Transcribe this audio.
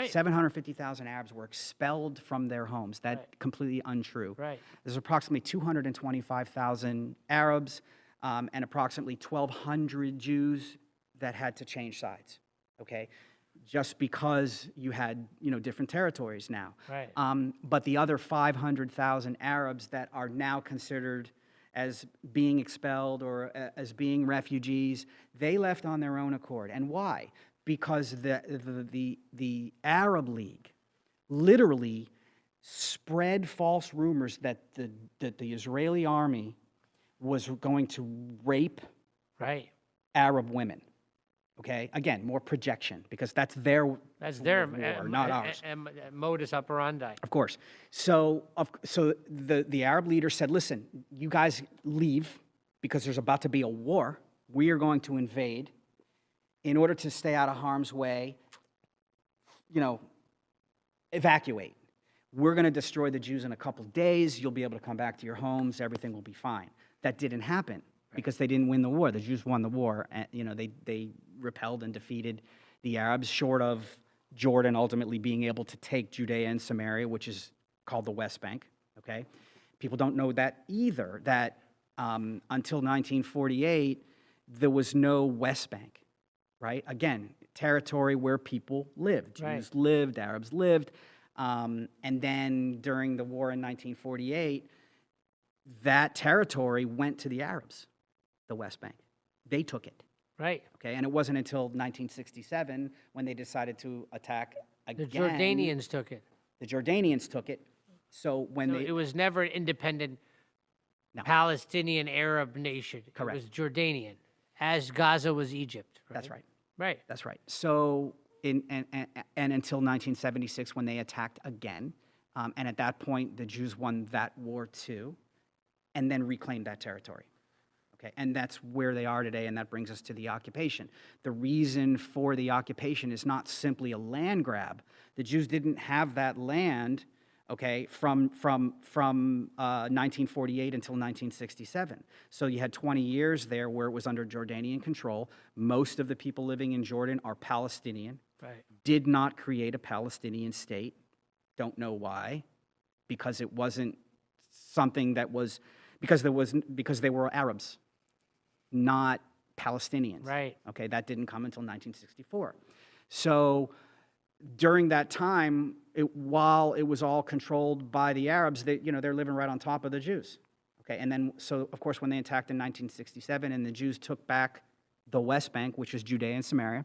Right. 750,000 Arabs were expelled from their homes. That's completely untrue. Right. There's approximately 225,000 Arabs and approximately 1,200 Jews that had to change sides, okay? Just because you had, different territories now. Right. But the other 500,000 Arabs that are now considered as being expelled or as being refugees, they left on their own accord. And why? Because the Arab League literally spread false rumors that the Israeli army was going to rape Arab women. Okay, again, more projection because that's their war, not ours. Modus operandi. Of course. So the Arab leader said, "Listen, you guys leave because there's about to be a war. We are going to invade. In order to stay out of harm's way, evacuate. We're going to destroy the Jews in a couple of days. You'll be able to come back to your homes. Everything will be fine." That didn't happen because they didn't win the war. The Jews won the war. And, they repelled and defeated the Arabs, short of Jordan ultimately being able to take Judea and Samaria, which is called the West Bank. Okay, people don't know that either. That until 1948, there was no West Bank. Right? Again, territory where people lived. Jews lived, Arabs lived. And then during the war in 1948, that territory went to the Arabs, the West Bank. They took it. Right. Okay, and it wasn't until 1967 when they decided to attack again. The Jordanians took it. The Jordanians took it. So it was never an independent Palestinian Arab nation. Correct. It was Jordanian, as Gaza was Egypt. Right? That's right. Right. That's right. So and until 1976 when they attacked again, and at that point the Jews won that war too, and then reclaimed that territory. Okay, and that's where they are today, and that brings us to the occupation. The reason for the occupation is not simply a land grab. The Jews didn't have that land, okay, from 1948 until 1967. So you had 20 years there where it was under Jordanian control. Most of the people living in Jordan are Palestinian. Right. Did not create a Palestinian state. Don't know why, because it wasn't something that was because they were Arabs, not Palestinians. Right. Okay, that didn't come until 1964. So during that time, while it was all controlled by the Arabs, they're living right on top of the Jews. Okay, and then so of course when they attacked in 1967 and the Jews took back the West Bank, which is Judea and Samaria,